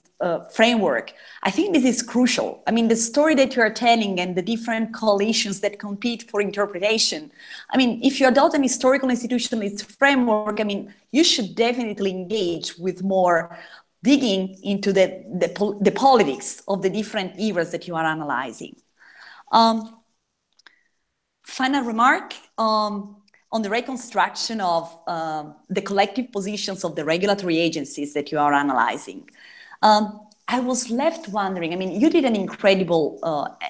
framework, I think this is crucial. I mean, the story that you are telling and the different coalitions that compete for interpretation, I mean, if you adopt an historical institutionalist framework, I mean, you should definitely engage with more digging into the politics of the different eras that you are analyzing. Final remark on the reconstruction of the collective positions of the regulatory agencies that you are analyzing. I was left wondering, I mean, you did an incredible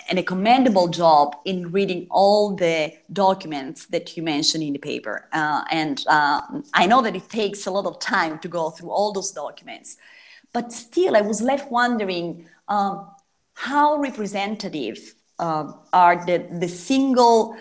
and a commendable job in reading all the documents that you mentioned in the paper. And I know that it takes a lot of time to go through all those documents. But still, I was left wondering how representative are the single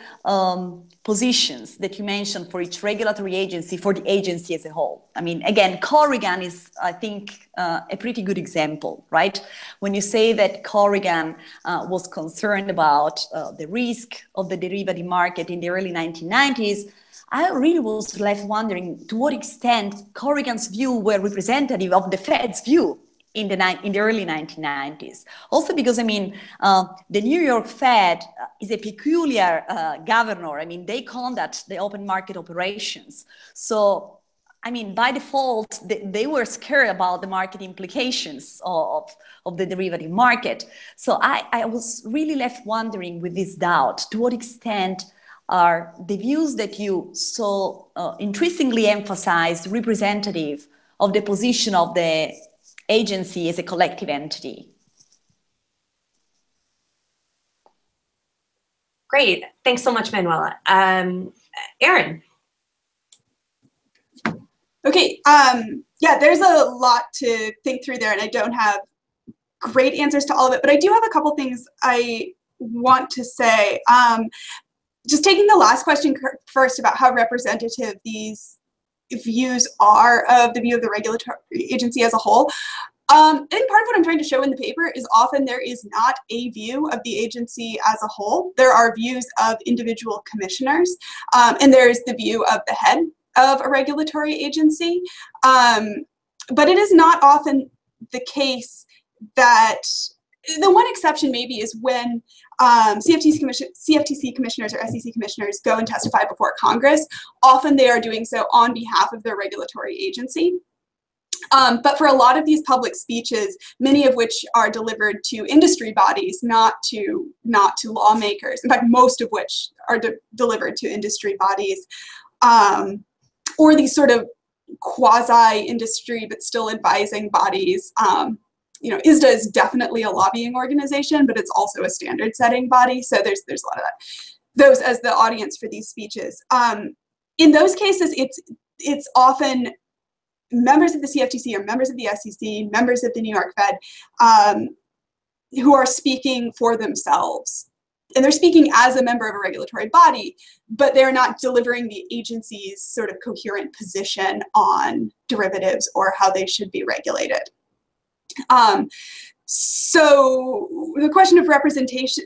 positions that you mentioned for each regulatory agency, for the agency as a whole. I mean, again, Corrigan is, I think, a pretty good example, right? When you say that Corrigan was concerned about the risk of the derivative market in the early 1990s, I really was left wondering to what extent Corrigan's view were representative of the Fed's view in the early 1990s. Also because, I mean, the New York Fed is a peculiar governor. I mean, they conduct the open market operations. So, I mean, by default, they were scared about the market implications of the derivative market. So I was really left wondering with this doubt, to what extent are the views that you so interestingly emphasized representative of the position of the agency as a collective entity? Great. Thanks so much, Manuela. Erin. Okay. Yeah, there's a lot to think through there, and I don't have great answers to all of it, but I do have a couple things I want to say. Just taking the last question first about how representative these views are of the view of the regulatory agency as a whole. I think part of what I'm trying to show in the paper is often there is not a view of the agency as a whole. There are views of individual commissioners, and there's the view of the head of a regulatory agency. But it is not often the case that, the one exception maybe is when CFTC commissioners or SEC commissioners go and testify before Congress. Often they are doing so on behalf of their regulatory agency. But for a lot of these public speeches, many of which are delivered to industry bodies, not to lawmakers, in fact, most of which are delivered to industry bodies, or these sort of quasi-industry but still advising bodies. You know, ISDA is definitely a lobbying organization, but it's also a standard-setting body. So there's a lot of that. Those as the audience for these speeches. In those cases, it's often members of the CFTC or members of the SEC, members of the New York Fed, who are speaking for themselves. And they're speaking as a member of a regulatory body, but they're not delivering the agency's sort of coherent position on derivatives or how they should be regulated. So the question of representation,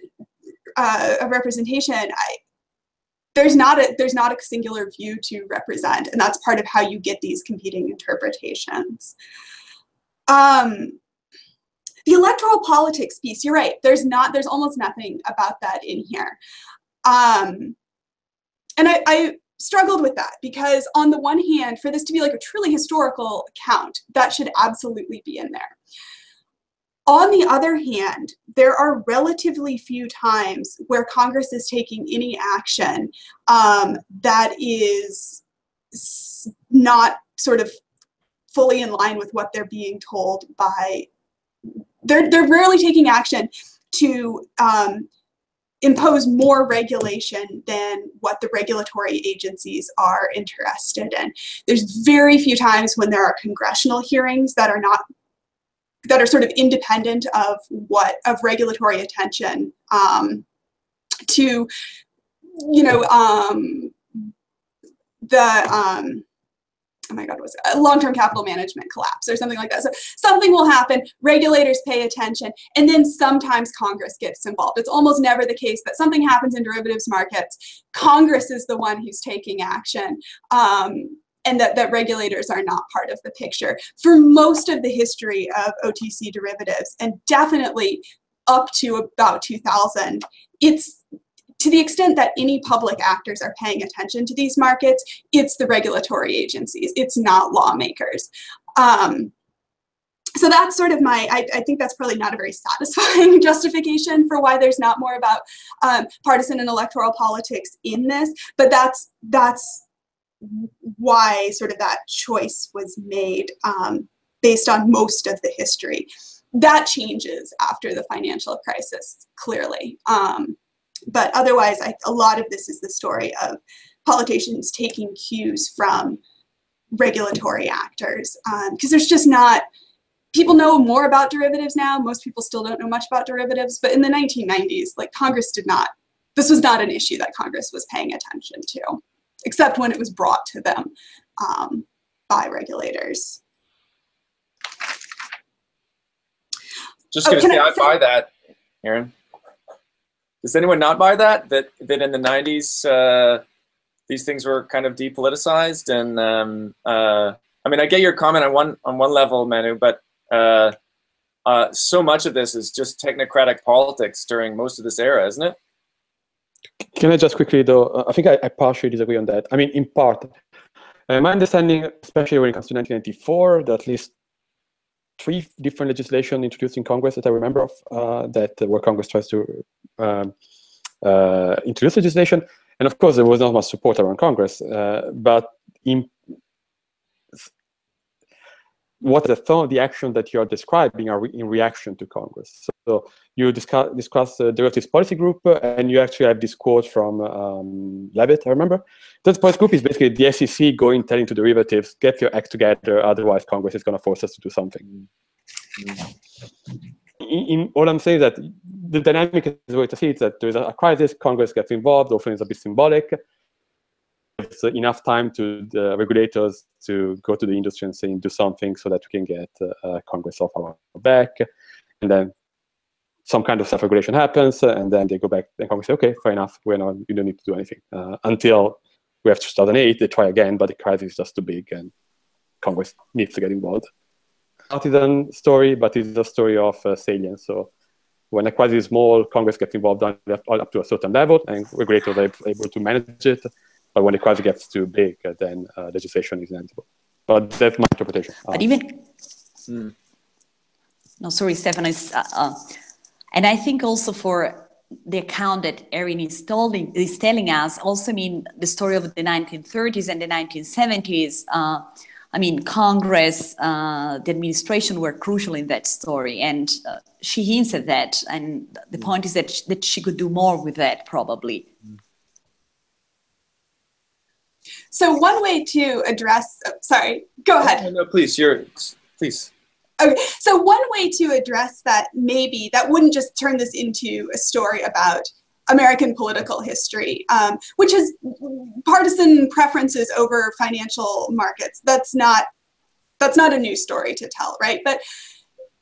there's not a singular view to represent, and that's part of how you get these competing interpretations. The electoral politics piece, you're right. There's almost nothing about that in here. And I struggled with that because on the one hand, for this to be like a truly historical account, that should absolutely be in there. On the other hand, there are relatively few times where Congress is taking any action that is not sort of fully in line with what they're being told by, they're rarely taking action to impose more regulation than what the regulatory agencies are interested in. There's very few times when there are congressional hearings that are sort of independent of regulatory attention to, you know, oh my God, was a long-term capital management collapse or something like that. So something will happen, regulators pay attention, and then sometimes Congress gets involved. It's almost never the case that something happens in derivatives markets, Congress is the one who's taking action, and that regulators are not part of the picture. For most of the history of OTC derivatives, and definitely up to about 2000, it's to the extent that any public actors are paying attention to these markets, it's the regulatory agencies, it's not lawmakers. So that's sort of my, I think that's probably not a very satisfying justification for why there's not more about partisan and electoral politics in this, but that's why sort of that choice was made based on most of the history. That changes after the financial crisis, clearly. But otherwise, a lot of this is the story of politicians taking cues from regulatory actors, because there's just not, people know more about derivatives now. Most people still don't know much about derivatives, but in the 1990s, like Congress did not, this was not an issue that Congress was paying attention to, except when it was brought to them by regulators. Just going to say, I buy that, Erin. Does anyone not buy that? That in the 90s, these things were kind of depoliticized, and I mean, I get your comment on one level, Manu, but so much of this is just technocratic politics during most of this era, isn't it? Can I just quickly, though, I think I partially disagree on that. I mean, in part, my understanding, especially when it comes to 1994, there are at least 3 different legislation introduced in Congress that I remember of, where Congress tries to introduce legislation. And of course, there was not much support around Congress, but what the action that you are describing are in reaction to Congress. So you discuss the derivatives policy group, and you actually have this quote from Levitt, I remember. This policy group is basically the SEC telling to derivatives, get your act together, otherwise Congress is going to force us to do something. All I'm saying is that the dynamic is the way to see it, that there's a crisis, Congress gets involved, often it's a bit symbolic. It's enough time to the regulators to go to the industry and say, do something so that we can get Congress off our back. And then some kind of self-regulation happens, and then they go back, and Congress say, okay, fair enough, you don't need to do anything. Until we have 2008, they try again, but the crisis is just too big, and Congress needs to get involved. Partisan story, but it's a story of salience. So when a crisis is small, Congress gets involved up to a certain level, and regulators are able to manage it. But when the crisis gets too big, then legislation is inevitable. But that's my interpretation. But even, no, sorry, Stefano. And I think also for the account that Erin is telling us, also, I mean, the story of the 1930s and the 1970s, I mean, Congress, the administration were crucial in that story. And she hints at that. And the point is that she could do more with that, probably. So one way to address, sorry, go ahead. No, please, please. Okay, so one way to address that, maybe, that wouldn't just turn this into a story about American political history, which is partisan preferences over financial markets. That's not a new story to tell, right? But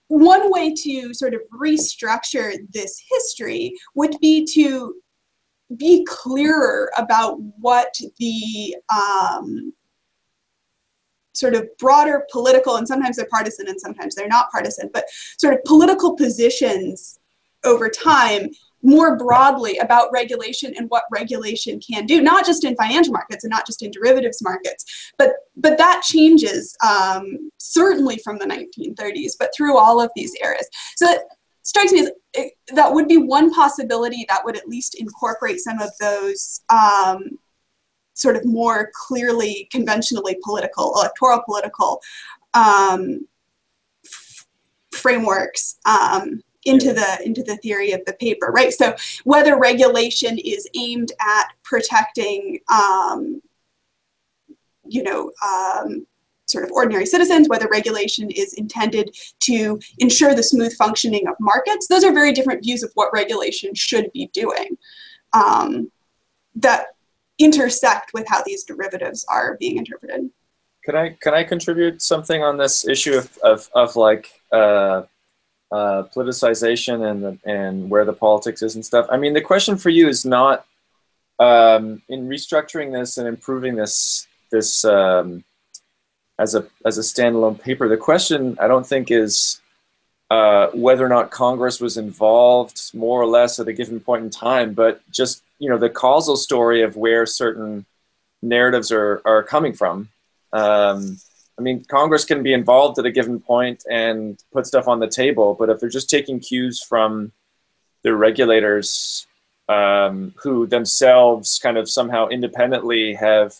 one way to sort of restructure this history would be to be clearer about what the sort of broader political, and sometimes they're partisan and sometimes they're not partisan, but sort of political positions over time more broadly about regulation and what regulation can do, not just in financial markets and not just in derivatives markets, but that changes certainly from the 1930s, but through all of these eras. So it strikes me as that would be one possibility that would at least incorporate some of those sort of more clearly conventionally political, electoral political frameworks into the theory of the paper, right? So whether regulation is aimed at protecting, sort of ordinary citizens, whether regulation is intended to ensure the smooth functioning of markets, those are very different views of what regulation should be doing that intersect with how these derivatives are being interpreted. Can I contribute something on this issue of like politicization and where the politics is and stuff? I mean, the question for you is not in restructuring this and improving this as a standalone paper. The question, I don't think, is whether or not Congress was involved more or less at a given point in time, but just, you know, the causal story of where certain narratives are coming from. I mean, Congress can be involved at a given point and put stuff on the table, but if they're just taking cues from the regulators, who themselves kind of somehow independently have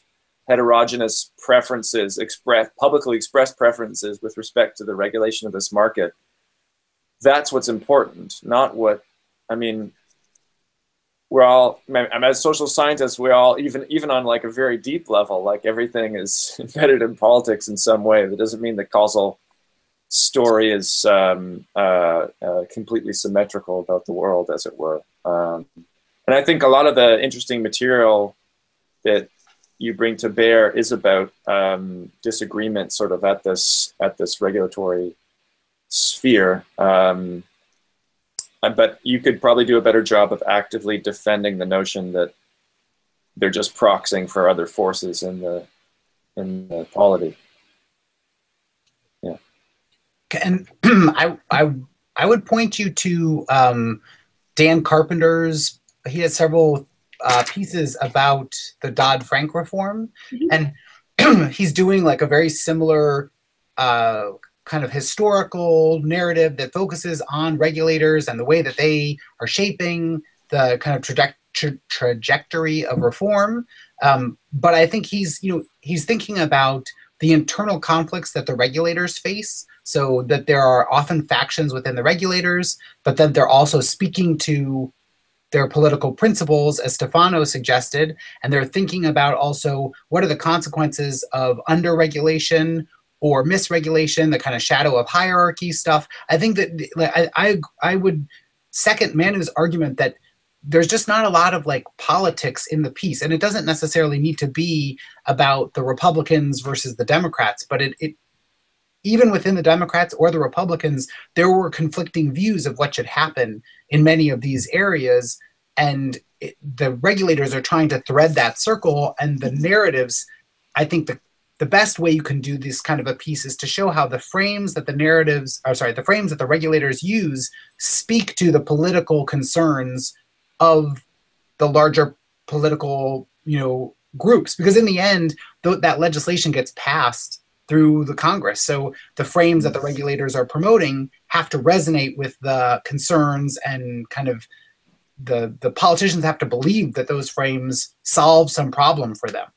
heterogeneous preferences, publicly expressed preferences with respect to the regulation of this market, that's what's important, not what, I mean, we're all, I'm as social scientists, we all, even on like a very deep level, like everything is embedded in politics in some way. That doesn't mean the causal story is completely symmetrical about the world, as it were. And I think a lot of the interesting material that you bring to bear is about disagreement sort of at this regulatory sphere. But you could probably do a better job of actively defending the notion that they're just proxying for other forces in the polity. Yeah. And I would point you to Dan Carpenter's. He has several pieces about the Dodd-Frank reform, and he's doing like a very similar kind of historical narrative that focuses on regulators and the way that they are shaping the kind of trajectory of reform. But I think he's thinking about the internal conflicts that the regulators face, so that there are often factions within the regulators, but then they're also speaking to their political principles, as Stefano suggested, and they're thinking about also what are the consequences of under-regulation or misregulation, the kind of shadow of hierarchy stuff. I think that I would second Manu's argument that there's just not a lot of like politics in the piece, and it doesn't necessarily need to be about the Republicans versus the Democrats, but it even within the Democrats or the Republicans, there were conflicting views of what should happen in many of these areas, and the regulators are trying to thread that circle, and the narratives, I think the best way you can do this kind of a piece is to show how the frames that the frames that the regulators use speak to the political concerns of the larger political, groups. Because in the end, that legislation gets passed through the Congress. So the frames that the regulators are promoting have to resonate with the concerns, and kind of the politicians have to believe that those frames solve some problem for them.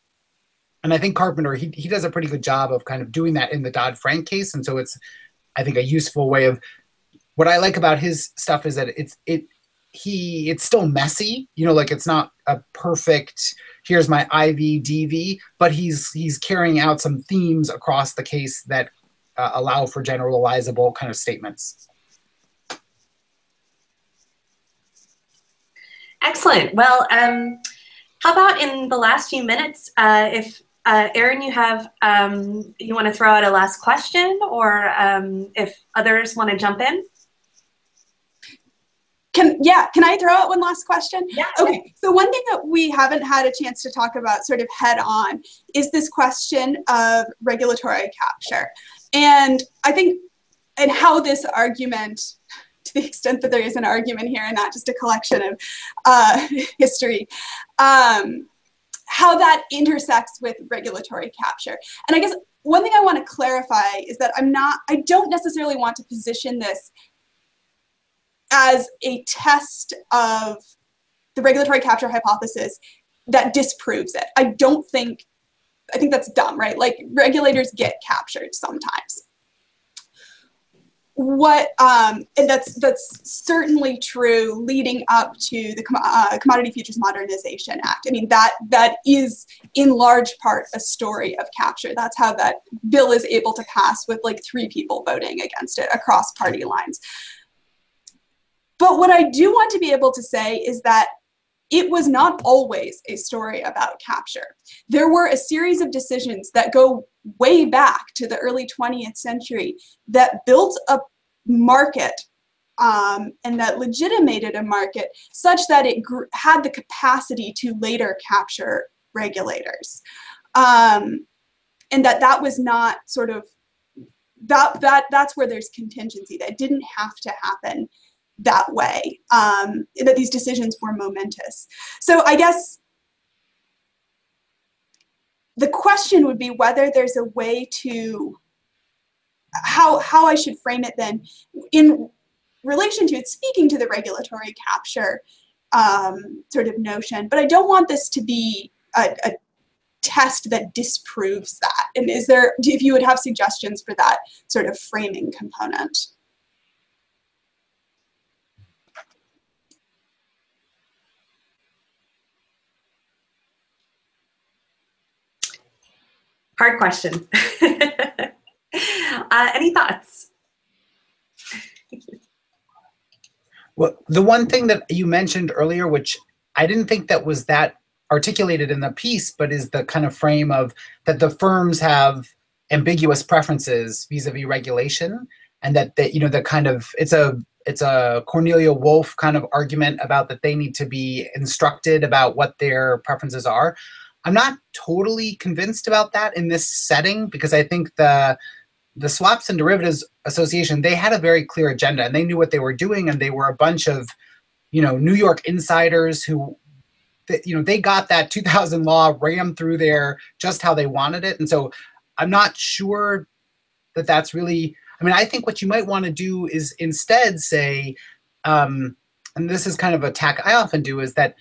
And I think Carpenter, he does a pretty good job of kind of doing that in the Dodd-Frank case. And so it's, I think, a useful way of, what I like about his stuff is that it's still messy, like it's not a perfect, here's my IV DV, but he's carrying out some themes across the case that allow for generalizable kind of statements. Excellent. Well, how about in the last few minutes, if Erin, you want to throw out a last question, or if others want to jump in? Can I throw out one last question? Yeah. Okay, so one thing that we haven't had a chance to talk about sort of head on is this question of regulatory capture. And I think, and how this argument, to the extent that there is an argument here and not just a collection of history, how that intersects with regulatory capture. And I guess one thing I want to clarify is that I don't necessarily want to position this as a test of the regulatory capture hypothesis that disproves it. I think that's dumb, right? Like, regulators get captured sometimes. And that's certainly true leading up to the Commodity Futures Modernization Act. I mean, that is in large part a story of capture. That's how that bill is able to pass with like 3 people voting against it across party lines. But what I do want to be able to say is that it was not always a story about capture. There were a series of decisions that go way back to the early 20th century that built a market and that legitimated a market such that it had the capacity to later capture regulators. And that was not sort of, that's where there's contingency. That didn't have to happen that way, that these decisions were momentous. So I guess the question would be whether there's a way to, how I should frame it then in relation to it, speaking to the regulatory capture sort of notion, but I don't want this to be a test that disproves that. And is there, if you would have suggestions for that sort of framing component? Hard question. Any thoughts? Well, the one thing that you mentioned earlier, which I didn't think that was that articulated in the piece, but is the kind of frame of that the firms have ambiguous preferences vis-a-vis regulation, and that you know, the kind of, it's a Cornelia Wolf kind of argument about that they need to be instructed about what their preferences are. I'm not totally convinced about that in this setting, because I think the Swaps and Derivatives Association, they had a very clear agenda and they knew what they were doing, and they were a bunch of, you know, New York insiders who, you know, they got that 2000 law rammed through there just how they wanted it. And so I'm not sure that that's really, I mean, I think what you might want to do is instead say, and this is kind of a tack I often do, is that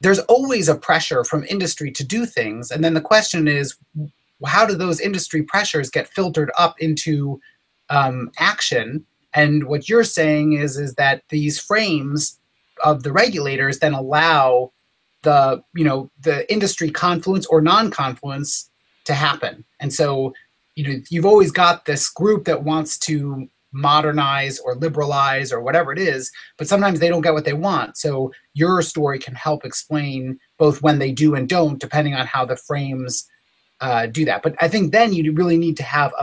there's always a pressure from industry to do things. And then the question is, how do those industry pressures get filtered up into action? And what you're saying is that these frames of the regulators then allow the, you know, the industry confluence or non-confluence to happen. And so, you know, you've always got this group that wants to modernize or liberalize or whatever it is, but sometimes they don't get what they want. So your story can help explain both when they do and don't, depending on how the frames do that. But I think then you really need to have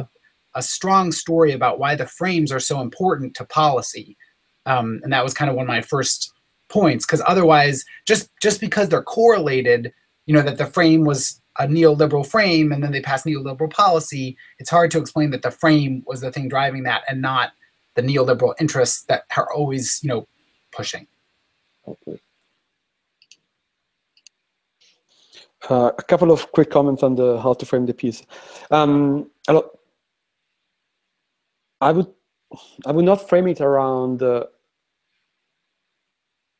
a strong story about why the frames are so important to policy. And that was kind of one of my first points, because otherwise, just because they're correlated, you know, that the frame was a neoliberal frame and then they passed neoliberal policy, it's hard to explain that the frame was the thing driving that and not the neoliberal interests that are always, you know, pushing. Okay. A couple of quick comments on the how to frame the piece. I would not frame it around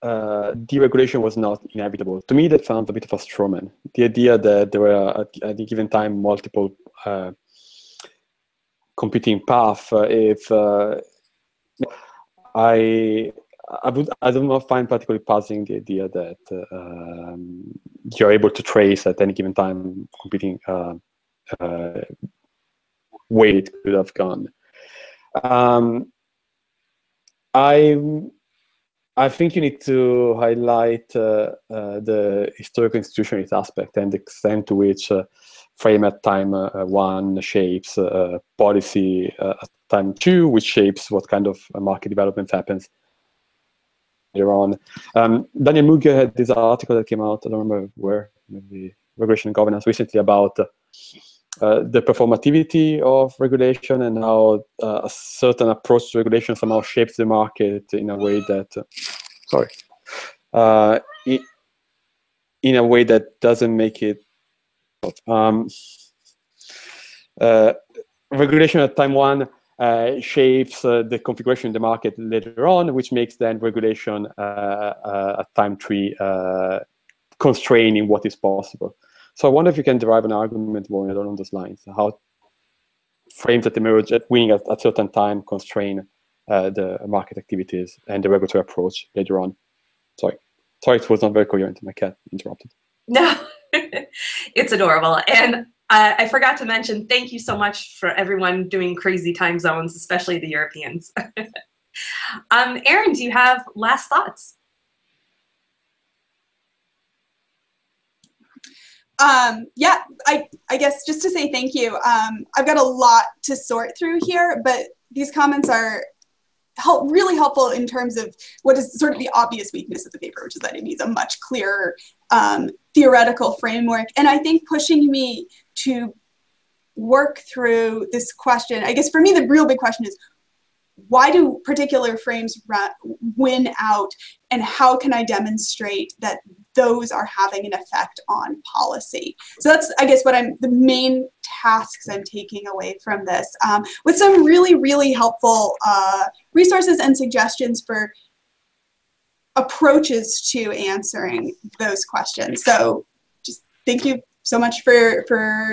deregulation was not inevitable. To me, that sounds a bit of a straw man. The idea that there were at a given time multiple competing paths. I do not find particularly puzzling the idea that you're able to trace at any given time competing way it could have gone. I think you need to highlight the historical institutionalist aspect and the extent to which frame at time one shapes policy at time two, which shapes what kind of market development happens later on. Daniel Muge had this article that came out, I don't remember where, maybe Regulation and Governance recently, about the performativity of regulation and how a certain approach to regulation somehow shapes the market in a way that, in a way that doesn't make it. Regulation at time one shapes the configuration of the market later on, which makes then regulation at time three constraining what is possible. So I wonder if you can derive an argument more along those lines, how frames that emerge at winning at a certain time constrain the market activities and the regulatory approach later on. Sorry, it was not very coherent. My cat interrupted. No, it's adorable. And I forgot to mention, thank you so much for everyone doing crazy time zones, especially the Europeans. Erin, do you have last thoughts? Yeah, I guess just to say thank you. I've got a lot to sort through here, but these comments are really helpful in terms of what is sort of the obvious weakness of the paper, which is that it needs a much clearer theoretical framework. And I think pushing me to work through this question, I guess for me, the real big question is, why do particular frames win out, and how can I demonstrate that those are having an effect on policy? So that's, I guess, the main tasks I'm taking away from this, with some really, really helpful resources and suggestions for approaches to answering those questions. So just thank you so much for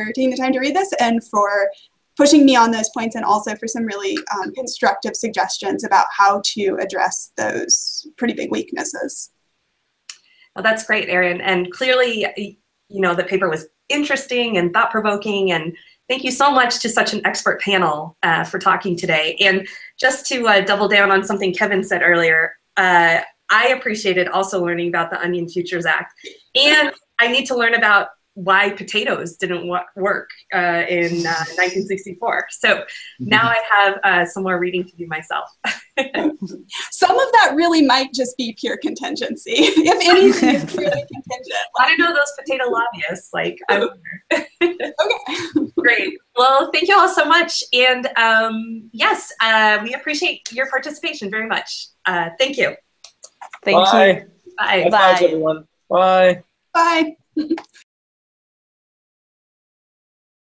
taking the time to read this, and for pushing me on those points, and also for some really constructive suggestions about how to address those pretty big weaknesses. Well, that's great, Erin. And clearly, you know, the paper was interesting and thought-provoking, and thank you so much to such an expert panel for talking today. And just to double down on something Kevin said earlier, I appreciated also learning about the Onion Futures Act. And I need to learn about why potatoes didn't work in 1964. So now I have some more reading to do myself. Some of that really might just be pure contingency. If anything, it's purely contingent. I don't know those potato lobbyists. Like, I wonder. Okay. Great. Well, thank you all so much. And yes, we appreciate your participation very much. Thank you. Thank you. Bye. Bye. Bye, everyone. Bye. Bye.